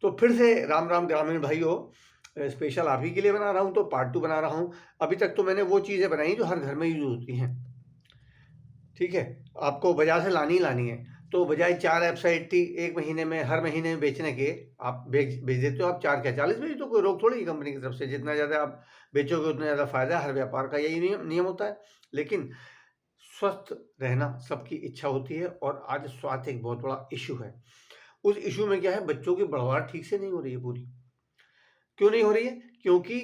तो फिर से राम राम ग्रामीण भाइयों, स्पेशल आप ही के लिए बना रहा हूँ, तो पार्ट 2 बना रहा हूँ। अभी तक तो मैंने वो चीज़ें बनाई जो हर घर में यूज होती हैं, ठीक है। आपको बाजार से लानी ही लानी है, तो बजाय 4 वेबसाइट एक महीने में, हर महीने में बेचने के, आप बेच देते हो। आप 4 क्या 40 बेच दो, कोई रोक थोड़ी है कंपनी की तरफ से। जितना ज़्यादा आप बेचोगे उतना ज़्यादा फायदा है। हर व्यापार का यही नियम होता है। लेकिन स्वस्थ रहना सबकी इच्छा होती है, और आज स्वास्थ्य एक बहुत बड़ा इशू है। उस इशू में क्या है, बच्चों की बढ़वार ठीक से नहीं हो रही है पूरी। क्यों नहीं हो रही है? क्योंकि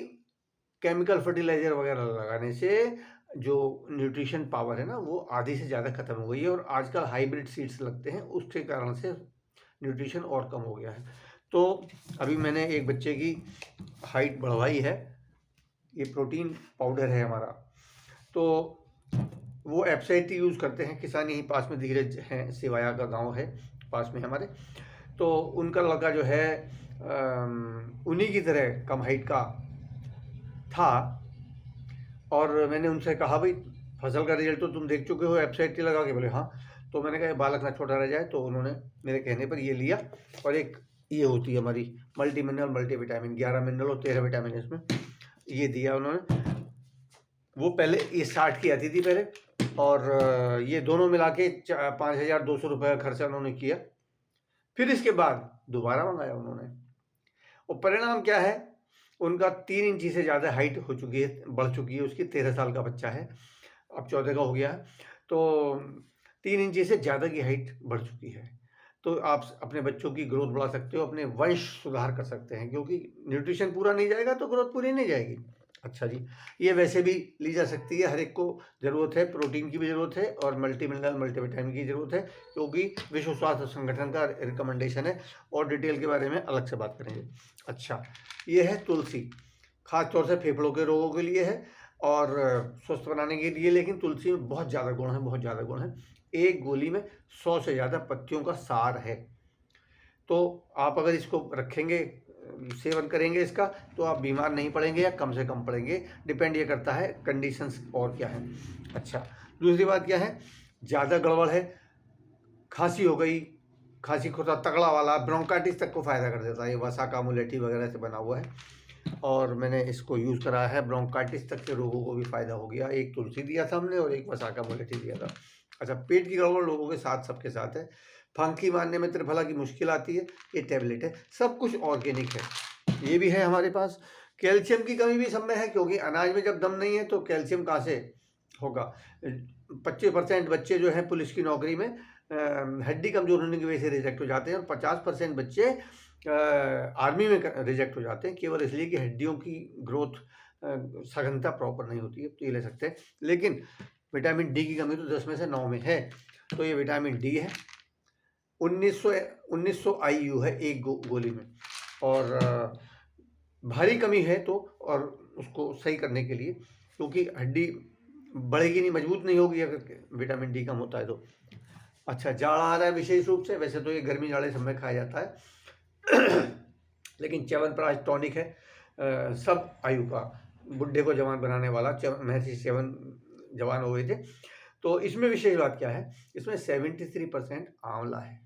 केमिकल फर्टिलाइजर वगैरह लगाने से जो न्यूट्रिशन पावर है ना, वो आधी से ज़्यादा खत्म हो गई है। और आजकल हाइब्रिड सीड्स लगते हैं, उसके कारण से न्यूट्रिशन और कम हो गया है। तो अभी मैंने एक बच्चे की हाइट बढ़वाई है। ये प्रोटीन पाउडर है हमारा। तो वो वेबसाइट यूज़ करते हैं किसान, यहीं पास में धीरज हैं, सिवाया का गांव है पास में हमारे। तो उनका लड़का जो है उन्हीं की तरह कम हाइट का था, और मैंने उनसे कहा, भाई फसल का रिजल्ट तो तुम देख चुके हो वेबसाइट पे लगा के? बोले हाँ। तो मैंने कहा बालक ना छोटा रह जाए, तो उन्होंने मेरे कहने पर ये लिया। और एक ये होती है हमारी मल्टी मिनरल मल्टीविटामिन, 11 मिनरल और 13 विटामिन इसमें, ये दिया उन्होंने। वो पहले ये 60 की आती थी पहले, और ये दोनों मिला के 5,200 रुपये का खर्चा उन्होंने किया। फिर इसके बाद दोबारा मंगाया उन्होंने, और परिणाम क्या है, उनका 3 इंची से ज़्यादा हाइट हो चुकी है, बढ़ चुकी है उसकी। 13 साल का बच्चा है, अब 14 का हो गया है। तो 3 इंची से ज़्यादा की हाइट बढ़ चुकी है। तो आप अपने बच्चों की ग्रोथ बढ़ा सकते हो, अपने वंश सुधार कर सकते हैं, क्योंकि न्यूट्रिशन पूरा नहीं जाएगा तो ग्रोथ पूरी नहीं जाएगी। अच्छा जी, ये वैसे भी ली जा सकती है, हर एक को ज़रूरत है। प्रोटीन की भी ज़रूरत है और मल्टी मिनरल मल्टीविटामिन की ज़रूरत है, क्योंकि विश्व स्वास्थ्य संगठन का रिकमेंडेशन है। और डिटेल के बारे में अलग से बात करेंगे। अच्छा, ये है तुलसी, खास तौर से फेफड़ों के रोगों के लिए है और स्वस्थ बनाने के लिए। लेकिन तुलसी में बहुत ज़्यादा गुण है, बहुत ज़्यादा गुण है। एक गोली में 100 से ज़्यादा पत्तियों का सार है। तो आप अगर इसको रखेंगे, सेवन करेंगे इसका, तो आप बीमार नहीं पड़ेंगे या कम से कम पड़ेंगे। डिपेंड ये करता है कंडीशंस और क्या है। अच्छा, दूसरी बात क्या है, ज़्यादा गड़बड़ है, खांसी हो गई, खांसी खुदा तगड़ा वाला, ब्रोंकाइटिस तक को फ़ायदा कर देता है। ये वसाका मुलेठी वगैरह से बना हुआ है, और मैंने इसको यूज़ कराया है। ब्रोंकाइटिस तक के रोगों को भी फ़ायदा हो गया। एक तुलसी दिया था हमने और एक वसाका मुलेठी दिया था। अच्छा, पेट की गड़बड़ लोगों के साथ सबके साथ है। फांकी मारने में त्रिफला की मुश्किल आती है, ये टैबलेट है। सब कुछ ऑर्गेनिक है, ये भी है हमारे पास। कैल्शियम की कमी भी सब में है, क्योंकि अनाज में जब दम नहीं है तो कैल्शियम कहाँ से होगा। 25% बच्चे जो हैं पुलिस की नौकरी में हड्डी कमजोर होने की वजह से रिजेक्ट हो जाते हैं, और 50% बच्चे आर्मी में रिजेक्ट हो जाते हैं, केवल इसलिए कि हड्डियों की ग्रोथ सघनता प्रॉपर नहीं होती है। तो ये ले सकते हैं। लेकिन विटामिन डी की कमी तो 10 में से 9 में है। तो ये विटामिन डी है, 1900 IU है एक गोली में। और भारी कमी है तो, और उसको सही करने के लिए, क्योंकि हड्डी बढ़ेगी नहीं, मजबूत नहीं होगी अगर विटामिन डी कम होता है तो। अच्छा, जाड़ा आ रहा है विशेष रूप से, वैसे तो ये गर्मी जाड़े सब में खाया जाता है लेकिन च्यवनप्राश टॉनिक है, सब आयु का, बुढ़े को जवान बनाने वाला। महर्षि च्यवन जवान हो गए थे। तो इसमें विशेष बात क्या है, इसमें 73% आंवला है।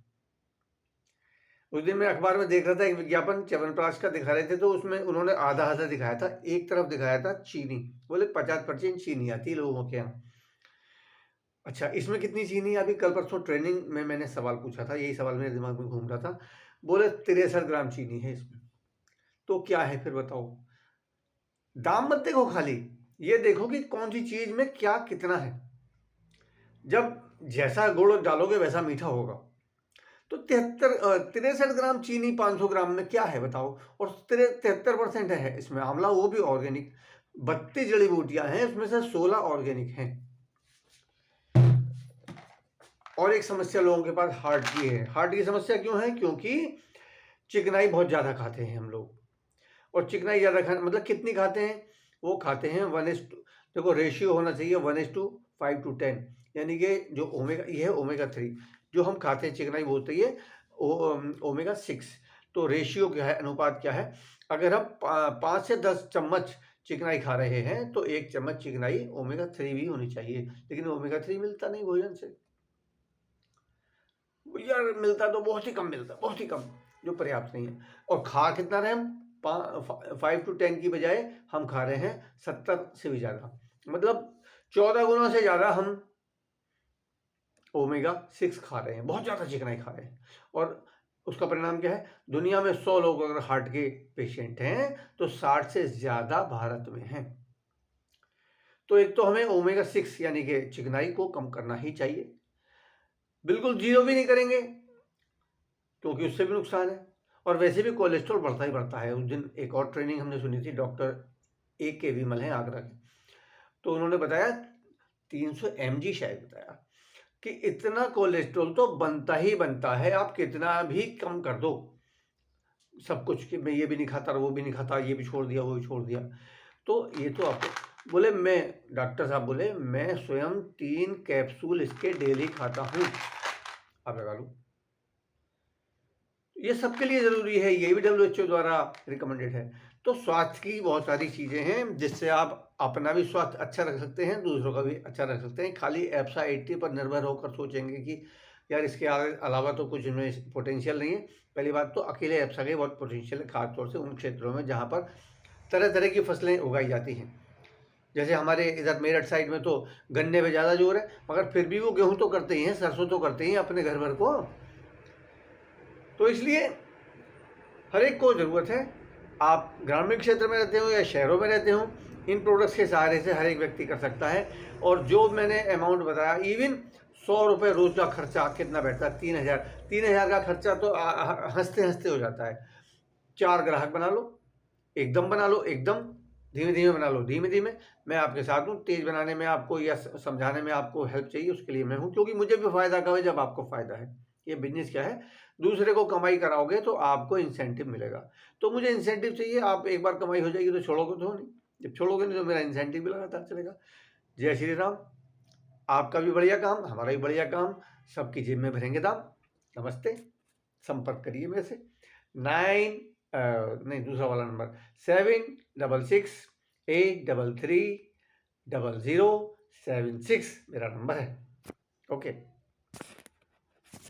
उस दिन मैं अखबार में देख रहा था, एक विज्ञापन च्यवनप्राश का दिखा रहे थे, तो उसमें उन्होंने आधा आधा दिखाया था। एक तरफ दिखाया था चीनी, बोले 50% चीनी आती है लोगों के यहाँ। अच्छा, इसमें कितनी चीनी है? अभी कल परसों ट्रेनिंग में मैंने सवाल पूछा था, यही सवाल मेरे दिमाग में घूम रहा था। बोले 63 ग्राम चीनी है इसमें। तो क्या है फिर बताओ? दाम मत देखो, खाली ये देखो कि कौन सी चीज में क्या कितना है। जब जैसा गुड़ डालोगे वैसा मीठा होगा। तो 63 ग्राम चीनी 500 ग्राम में क्या है बताओ? और 73% है इसमें आंवला, वो भी ऑर्गेनिक। 32 जड़ी बूटियां हैं, उसमें से 16 ऑर्गेनिक हैं। और एक समस्या लोगों के पास हार्ट की है। हार्ट की समस्या क्यों है? क्योंकि चिकनाई बहुत ज़्यादा खाते हैं हम लोग। और चिकनाई ज़्यादा खाने मतलब कितनी खाते हैं? वो खाते हैं 1:, देखो रेशियो होना चाहिए 1:5 to 10, यानी कि जो ओमेगा, ये है omega-3, जो हम खाते हैं चिकनाई बोलते हैं omega-6। तो रेशियो क्या है, अनुपात क्या है? अगर हम 5 से 10 चम्मच चिकनाई खा रहे हैं तो 1 चम्मच चिकनाई omega-3 भी होनी चाहिए। लेकिन omega-3 मिलता नहीं भोजन से यार, मिलता तो बहुत ही कम मिलता, बहुत ही कम। जो पर्याप्त नहीं है। और खा कितना रहे हम, 5 to 10 की बजाय हम खा रहे हैं 70 से भी ज़्यादा, मतलब 14 गुना से ज़्यादा हम ओमेगा 6 खा रहे हैं, बहुत ज़्यादा चिकनाई खा रहे हैं। और उसका परिणाम क्या है, दुनिया में 100 लोग अगर हार्ट के पेशेंट हैं तो 60 से ज़्यादा भारत में हैं। तो एक तो हमें ओमेगा 6 यानी कि चिकनाई को कम करना ही चाहिए। बिल्कुल जीरो भी नहीं करेंगे क्योंकि उससे भी नुकसान है, और वैसे भी कोलेस्ट्रॉल बढ़ता ही बढ़ता है। उस दिन एक और ट्रेनिंग हमने सुनी थी, डॉक्टर A.K. विमल हैं आगरा के, तो उन्होंने बताया 300 mg शायद बताया कि इतना कोलेस्ट्रॉल तो बनता ही बनता है, आप कितना भी कम कर दो सब कुछ, कि मैं ये भी नहीं खाता, वो भी नहीं खाता, ये भी छोड़ दिया, वो भी छोड़ दिया, तो ये तो आपको बोले, मैं डॉक्टर साहब बोले मैं स्वयं 3 कैप्सूल इसके डेली खाता हूँ, आप लगा लो। ये सबके लिए ज़रूरी है, ये भी WHO द्वारा रिकमेंडेड है। तो स्वास्थ्य की बहुत सारी चीज़ें हैं जिससे आप अपना भी स्वास्थ्य अच्छा रख सकते हैं, दूसरों का भी अच्छा रख सकते हैं। खाली एप्सा 80 पर निर्भर होकर सोचेंगे कि यार इसके अलावा तो कुछ इनमें पोटेंशियल नहीं है। पहली बात तो अकेले एप्सा के बहुत पोटेंशियल है, खासतौर से उन क्षेत्रों में जहाँ पर तरह तरह की फसलें उगाई जाती हैं। जैसे हमारे इधर मेरठ साइड में तो गन्ने पे ज़्यादा जोर है, मगर फिर भी वो गेहूँ तो करते ही हैं, सरसों तो करते ही हैं अपने घर भर को। तो इसलिए हर एक को ज़रूरत है, आप ग्रामीण क्षेत्र में रहते हो या शहरों में रहते हो, इन प्रोडक्ट्स के सहारे से हर एक व्यक्ति कर सकता है। और जो मैंने अमाउंट बताया, इवन 100 रुपये रोज़ का खर्चा कितना बैठता है, 3,000 का खर्चा तो हंसते हंसते हो जाता है। 4 ग्राहक बना लो, एकदम बना लो, एकदम धीमे धीमे बना लो, धीमे धीमे। मैं आपके साथ हूँ, तेज़ बनाने में आपको या समझाने में आपको हेल्प चाहिए, उसके लिए मैं हूँ, क्योंकि मुझे भी फ़ायदा कब है जब आपको फ़ायदा है। ये बिजनेस क्या है, दूसरे को कमाई कराओगे तो आपको इंसेंटिव मिलेगा। तो मुझे इंसेंटिव चाहिए, आप एक बार कमाई हो जाएगी तो छोड़ोगे तो नहीं, जब छोड़ोगे नहीं तो मेरा इंसेंटिव भी लगातार चलेगा। जय श्री राम। आपका भी बढ़िया काम, हमारा भी बढ़िया काम, सबकी जेब में भरेंगे दाम। नमस्ते, संपर्क करिए मेरे से। नहीं, दूसरा वाला नंबर 766-833-0076 मेरा नंबर है। ओके।